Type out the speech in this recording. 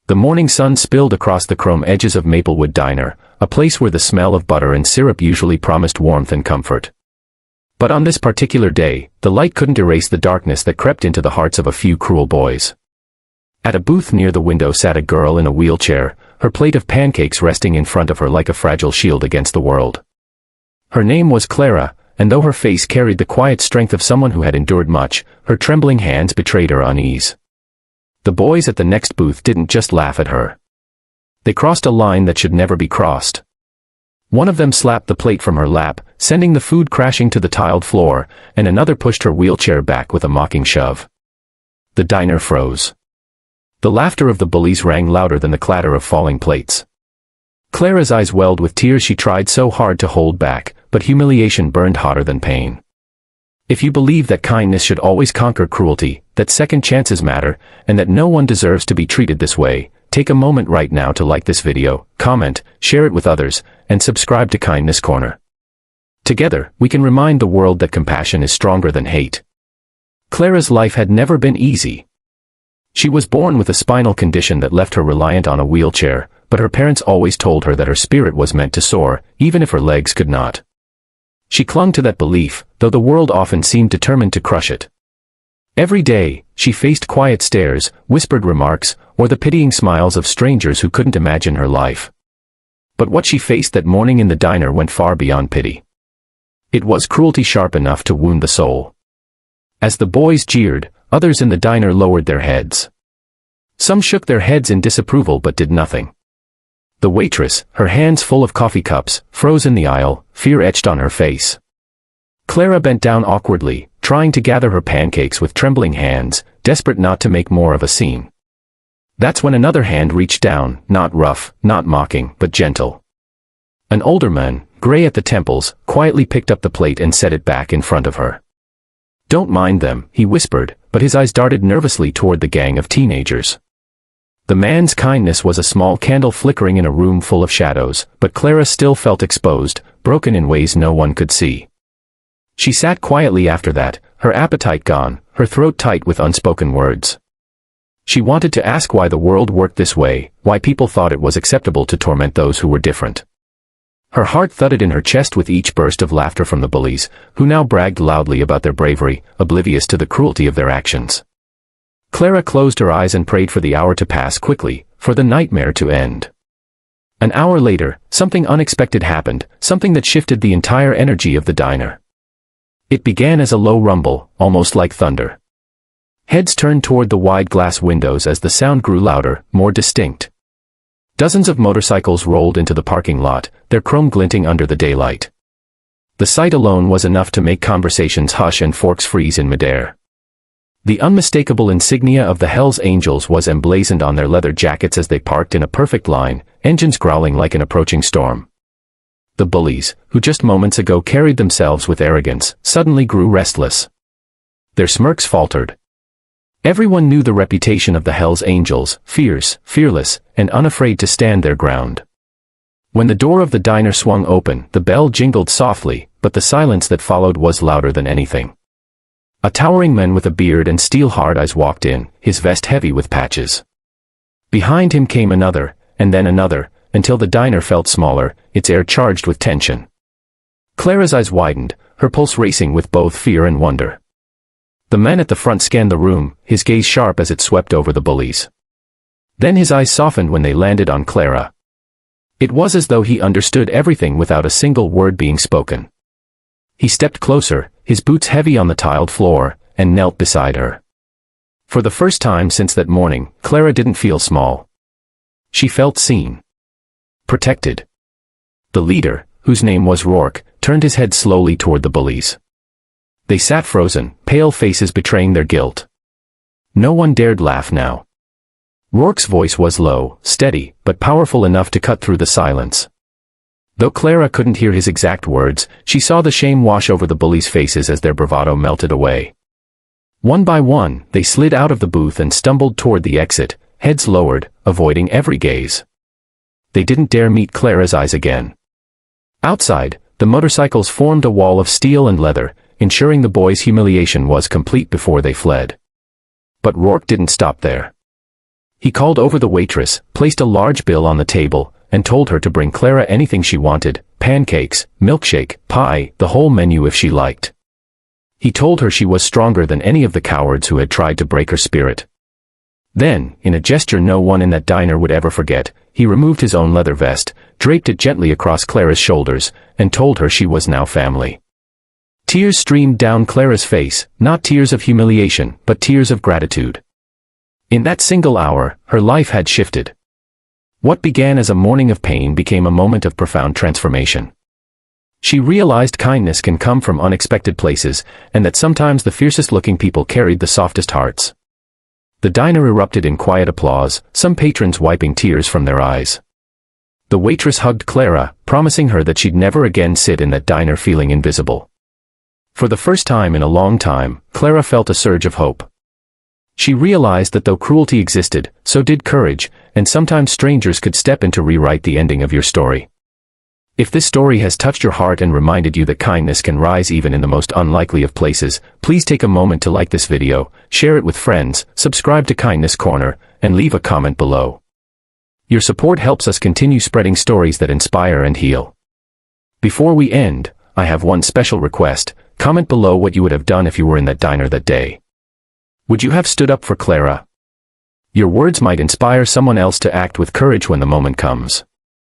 The morning sun spilled across the chrome edges of Maplewood Diner, a place where the smell of butter and syrup usually promised warmth and comfort. But on this particular day, the light couldn't erase the darkness that crept into the hearts of a few cruel boys. At a booth near the window sat a girl in a wheelchair, her plate of pancakes resting in front of her like a fragile shield against the world. Her name was Clara, and though her face carried the quiet strength of someone who had endured much, her trembling hands betrayed her unease. The boys at the next booth didn't just laugh at her. They crossed a line that should never be crossed. One of them slapped the plate from her lap, sending the food crashing to the tiled floor, and another pushed her wheelchair back with a mocking shove. The diner froze. The laughter of the bullies rang louder than the clatter of falling plates. Clara's eyes welled with tears she tried so hard to hold back, but humiliation burned hotter than pain. If you believe that kindness should always conquer cruelty, that second chances matter, and that no one deserves to be treated this way, take a moment right now to like this video, comment, share it with others, and subscribe to Kindness Corner. Together, we can remind the world that compassion is stronger than hate. Clara's life had never been easy. She was born with a spinal condition that left her reliant on a wheelchair, but her parents always told her that her spirit was meant to soar, even if her legs could not. She clung to that belief, though the world often seemed determined to crush it. Every day, she faced quiet stares, whispered remarks, or the pitying smiles of strangers who couldn't imagine her life. But what she faced that morning in the diner went far beyond pity. It was cruelty sharp enough to wound the soul. As the boys jeered, others in the diner lowered their heads. Some shook their heads in disapproval but did nothing. The waitress, her hands full of coffee cups, froze in the aisle, fear etched on her face. Clara bent down awkwardly, trying to gather her pancakes with trembling hands, desperate not to make more of a scene. That's when another hand reached down, not rough, not mocking, but gentle. An older man, gray at the temples, quietly picked up the plate and set it back in front of her. "Don't mind them," he whispered, but his eyes darted nervously toward the gang of teenagers. The man's kindness was a small candle flickering in a room full of shadows, but Clara still felt exposed, broken in ways no one could see. She sat quietly after that, her appetite gone, her throat tight with unspoken words. She wanted to ask why the world worked this way, why people thought it was acceptable to torment those who were different. Her heart thudded in her chest with each burst of laughter from the bullies, who now bragged loudly about their bravery, oblivious to the cruelty of their actions. Clara closed her eyes and prayed for the hour to pass quickly, for the nightmare to end. An hour later, something unexpected happened, something that shifted the entire energy of the diner. It began as a low rumble, almost like thunder. Heads turned toward the wide glass windows as the sound grew louder, more distinct. Dozens of motorcycles rolled into the parking lot, their chrome glinting under the daylight. The sight alone was enough to make conversations hush and forks freeze in midair. The unmistakable insignia of the Hells Angels was emblazoned on their leather jackets as they parked in a perfect line, engines growling like an approaching storm. The bullies, who just moments ago carried themselves with arrogance, suddenly grew restless. Their smirks faltered. Everyone knew the reputation of the Hells Angels, fierce, fearless, and unafraid to stand their ground. When the door of the diner swung open, the bell jingled softly, but the silence that followed was louder than anything. A towering man with a beard and steel-hard eyes walked in, his vest heavy with patches. Behind him came another, and then another, until the diner felt smaller, its air charged with tension. Clara's eyes widened, her pulse racing with both fear and wonder. The man at the front scanned the room, his gaze sharp as it swept over the bullies. Then his eyes softened when they landed on Clara. It was as though he understood everything without a single word being spoken. He stepped closer, his boots heavy on the tiled floor, and knelt beside her. For the first time since that morning, Clara didn't feel small. She felt seen. Protected. The leader, whose name was Rourke, turned his head slowly toward the bullies. They sat frozen, pale faces betraying their guilt. No one dared laugh now. Rourke's voice was low, steady, but powerful enough to cut through the silence. Though Clara couldn't hear his exact words, she saw the shame wash over the bullies' faces as their bravado melted away. One by one, they slid out of the booth and stumbled toward the exit, heads lowered, avoiding every gaze. They didn't dare meet Clara's eyes again. Outside, the motorcycles formed a wall of steel and leather, ensuring the boys' humiliation was complete before they fled. But Rourke didn't stop there. He called over the waitress, placed a large bill on the table, and told her to bring Clara anything she wanted, pancakes, milkshake, pie, the whole menu if she liked. He told her she was stronger than any of the cowards who had tried to break her spirit. Then, in a gesture no one in that diner would ever forget, he removed his own leather vest, draped it gently across Clara's shoulders, and told her she was now family. Tears streamed down Clara's face, not tears of humiliation, but tears of gratitude. In that single hour, her life had shifted. What began as a morning of pain became a moment of profound transformation. She realized kindness can come from unexpected places, and that sometimes the fiercest-looking people carried the softest hearts. The diner erupted in quiet applause, some patrons wiping tears from their eyes. The waitress hugged Clara, promising her that she'd never again sit in that diner feeling invisible. For the first time in a long time, Clara felt a surge of hope. She realized that though cruelty existed, so did courage, and sometimes strangers could step in to rewrite the ending of your story. If this story has touched your heart and reminded you that kindness can rise even in the most unlikely of places, please take a moment to like this video, share it with friends, subscribe to Kindness Corner, and leave a comment below. Your support helps us continue spreading stories that inspire and heal. Before we end, I have one special request. Comment below what you would have done if you were in that diner that day. Would you have stood up for Clara? Your words might inspire someone else to act with courage when the moment comes.